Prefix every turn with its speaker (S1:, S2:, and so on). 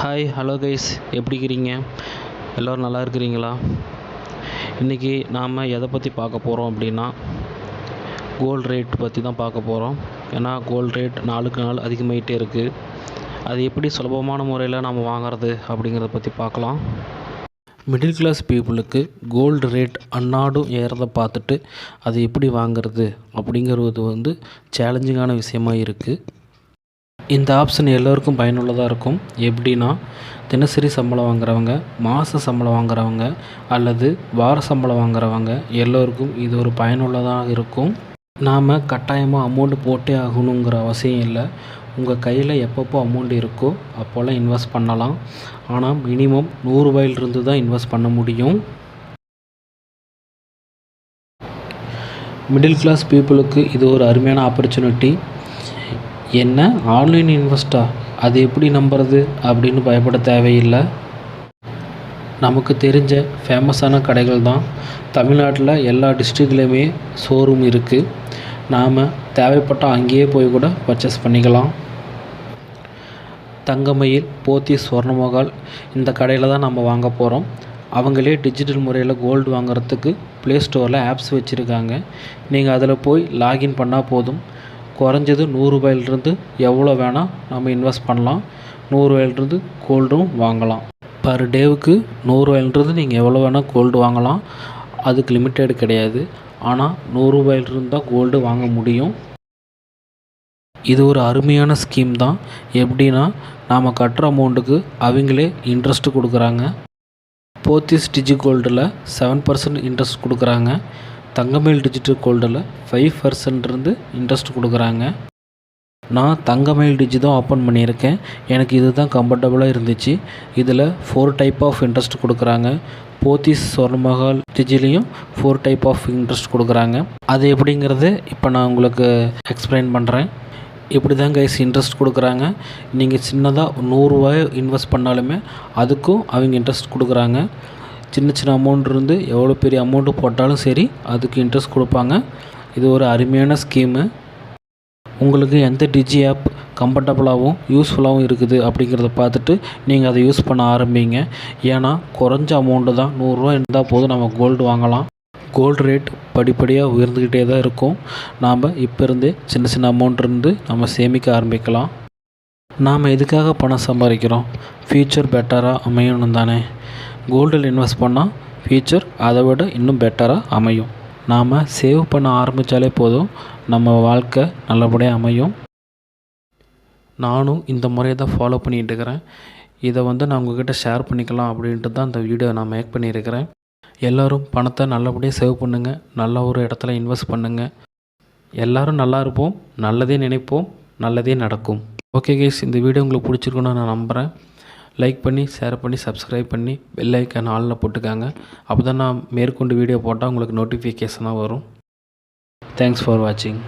S1: Hi hello guys, எப்படி இருக்கிறீங்க? எல்லோரும் நல்லா இருக்கிறீங்களா? இன்றைக்கி நாம் எதை பற்றி பார்க்க போகிறோம் அப்படின்னா, கோல்டு ரேட் பற்றி தான் பார்க்க போகிறோம். ஏன்னா கோல்டு ரேட் நாளுக்கு நாள் அதிகமாகிட்டே இருக்குது. அது எப்படி சுலபமான முறையில் நாம் வாங்குறது அப்படிங்கிறத பற்றி பார்க்கலாம். மிடில் கிளாஸ் பீப்புளுக்கு கோல்டு ரேட் அன்னாடும் ஏறதை பார்த்துட்டு அது எப்படி வாங்கிறது அப்படிங்கிறது சேலஞ்சிங்கான விஷயமாக இருக்குது. இந்த ஆப்ஷன் எல்லோருக்கும் பயனுள்ளதாக இருக்கும். எப்படின்னா, தினசரி சம்பளம் வாங்குறவங்க, மாத சம்பளம் வாங்குறவங்க அல்லது வார சம்பளம் வாங்குறவங்க எல்லோருக்கும் இது ஒரு பயனுள்ளதாக இருக்கும். நாம் கட்டாயமாக அமௌண்ட்டு போட்டே ஆகணுங்கிற அவசியம் இல்லை. உங்கள் கையில் எப்பப்போ அமௌண்ட் இருக்கோ அப்போல்லாம் இன்வெஸ்ட் பண்ணலாம். ஆனால் மினிமம் 100 ரூபாயிலிருந்து தான் இன்வெஸ்ட் பண்ண முடியும். மிடில் கிளாஸ் பீப்புளுக்கு இது ஒரு அருமையான ஆப்பர்ச்சுனிட்டி. என்ன ஆன்லைன் இன்வெஸ்ட்டா, அது எப்படி நம்புறது அப்படின்னு பயப்பட தேவையில்லை. நமக்கு தெரிஞ்ச ஃபேமஸான கடைகள் தான். தமிழ்நாட்டில் எல்லா டிஸ்ட்ரிக்ட்லேயுமே ஷோரூம் இருக்குது. நாம் தேவைப்பட்டால் அங்கேயே போய் கூட பர்ச்சேஸ் பண்ணிக்கலாம். தங்கமயில், போத்தீஸ், ஸ்வர்ணமஹால் இந்த கடையில் தான் நம்ம வாங்க போகிறோம். அவங்களே டிஜிட்டல் முறையில் கோல்டு வாங்குறதுக்கு ப்ளே ஸ்டோரில் ஆப்ஸ் வச்சுருக்காங்க. நீங்கள் அதில் போய் லாகின் பண்ணால் போதும். குறைஞ்சது 100 ரூபாயிலிருந்து எவ்வளோ வேணால் நம்ம இன்வெஸ்ட் பண்ணலாம். 100 ரூபாயிலிருந்து கோல்டும் வாங்கலாம். பர் டேவுக்கு 100 ரூபாயிலிருந்து நீங்கள் எவ்வளோ வேணால் கோல்டு வாங்கலாம். அதுக்கு லிமிட்டெட் கிடையாது. ஆனால் 100 ரூபாயிலிருந்து தான் கோல்டு வாங்க முடியும். இது ஒரு அருமையான ஸ்கீம் தான். எப்படின்னா, நாம் கட்டுற அமௌண்ட்டுக்கு அவங்களே இன்ட்ரெஸ்ட்டு கொடுக்குறாங்க. போத்தீஸ் டிஜி கோல்டில் 7% இன்ட்ரெஸ்ட் கொடுக்குறாங்க. தங்கமயில் டிஜிட்டல் கோல்டில் 5% இன்ட்ரெஸ்ட் கொடுக்குறாங்க. நான் தங்கமயில் டிஜி தான் ஓப்பன் பண்ணியிருக்கேன். எனக்கு இது தான் கம்ஃபர்டபுளாக இருந்துச்சு. இதில் 4 டைப் ஆஃப் இன்ட்ரெஸ்ட் கொடுக்குறாங்க. போத்தீஸ், ஸ்வர்ணமஹால் டிஜிலையும் 4 டைப் ஆஃப் இன்ட்ரெஸ்ட் கொடுக்குறாங்க. அது எப்படிங்கிறது இப்போ நான் உங்களுக்கு எக்ஸ்பிளைன் பண்ணுறேன். இப்படி தான் கைஸ் இன்ட்ரெஸ்ட் கொடுக்குறாங்க. நீங்கள் சின்னதாக 100 ரூபாய் இன்வெஸ்ட் பண்ணாலுமே அதுக்கும் அவங்க இன்ட்ரெஸ்ட் கொடுக்குறாங்க. சின்ன சின்ன அமௌண்ட் இருந்து எவ்வளோ பெரிய அமௌண்ட்டு போட்டாலும் சரி, அதுக்கு இன்ட்ரெஸ்ட் கொடுப்பாங்க. இது ஒரு அருமையான ஸ்கீமு. உங்களுக்கு எந்த டிஜி ஆப் கம்ஃபர்டபுளாகவும் யூஸ்ஃபுல்லாகவும் இருக்குது அப்படிங்கிறத பார்த்துட்டு நீங்கள் அதை யூஸ் பண்ண ஆரம்பிங்க. ஏன்னா குறைஞ்ச அமௌண்ட்டு தான், 100 ரூபா இருந்தால் போதும், நம்ம கோல்டு வாங்கலாம். கோல்டு ரேட் படிப்படியாக உயர்ந்துக்கிட்டே தான் இருக்கும். நாம் இப்போ இருந்தே சின்ன சின்ன அமௌண்ட் இருந்து நம்ம சேமிக்க ஆரம்பிக்கலாம். நாம் எதுக்காக பணம் சம்பாதிக்கிறோம்? ஃப்யூச்சர் பெட்டராக அமையணும் தானே. கோல்டில் இன்வெஸ்ட் பண்ணால் ஃப்யூச்சர் அதை விட இன்னும் பெட்டராக அமையும். நாம் சேவ் பண்ண ஆரம்பித்தாலே போதும், நம்ம வாழ்க்கை நல்லபடியாக அமையும். நானும் இந்த முறையை தான் ஃபாலோ பண்ணிகிட்டு இருக்கிறேன். இதை நான் உங்கள்கிட்ட ஷேர் பண்ணிக்கலாம் அப்படின்ட்டு தான் இந்த வீடியோ நான் மேக் பண்ணியிருக்கிறேன். எல்லோரும் பணத்தை நல்லபடியாக சேவ் பண்ணுங்கள். நல்ல ஒரு இடத்துல இன்வெஸ்ட் பண்ணுங்கள். எல்லோரும் நல்லா இருப்போம், நல்லதே நினைப்போம், நல்லதே நடக்கும். ஓகே கைஸ், இந்த வீடியோ உங்களுக்கு பிடிச்சிருக்குன்னு நான் நம்புகிறேன். லைக் பண்ணி, ஷேர் பண்ணி, சப்ஸ்கிரைப் பண்ணி, பெல் ஐக்கான் ஆலில் போட்டுக்காங்க. அப்போ தான் நான் மேற்கொண்டு வீடியோ போட்டால் உங்களுக்கு நோட்டிஃபிகேஷனாக வரும். தேங்க்ஸ் ஃபார் வாட்சிங்.